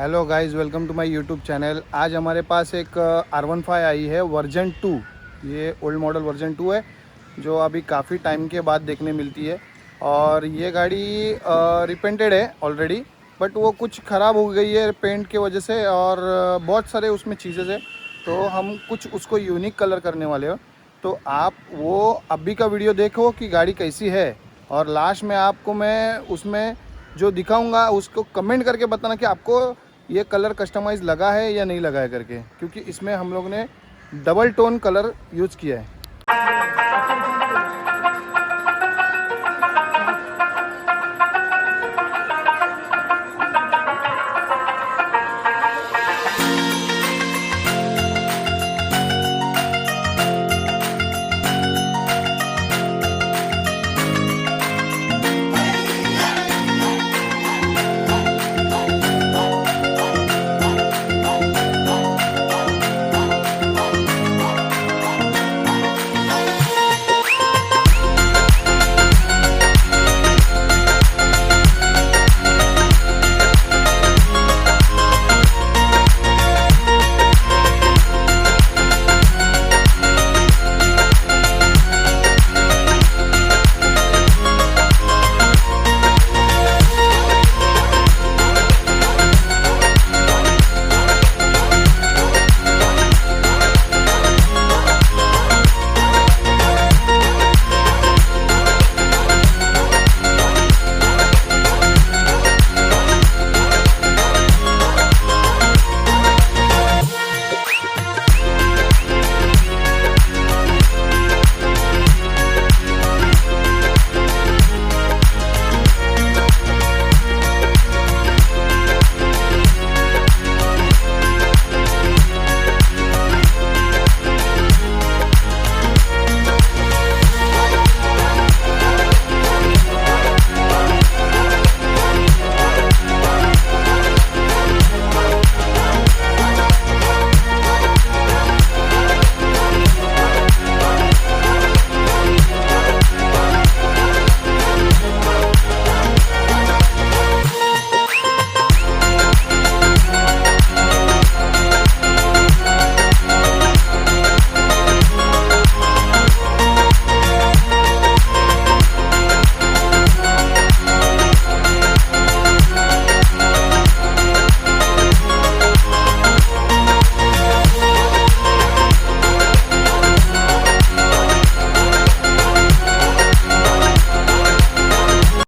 Hello guys, welcome to my YouTube channel. आज हमारे पास एक R15 आई है वर्जन 2। ये ओल्ड मॉडल वर्जन 2 है जो अभी काफ़ी टाइम के बाद देखने मिलती है। और ये गाड़ी रिपेंटेड है ऑलरेडी, बट वो कुछ ख़राब हो गई है पेंट के वजह से, और बहुत सारे उसमें चीज़ें हैं। तो हम कुछ उसको यूनिक कलर करने वाले हो। तो आप वो अभी का वीडियो देखो कि गाड़ी कैसी है, और लास्ट में आपको मैं उसमें जो दिखाऊंगा उसको कमेंट करके बताना कि आपको ये कलर कस्टमाइज़ लगा है या नहीं लगा है करके, क्योंकि इसमें हम लोग ने डबल टोन कलर यूज़ किया है।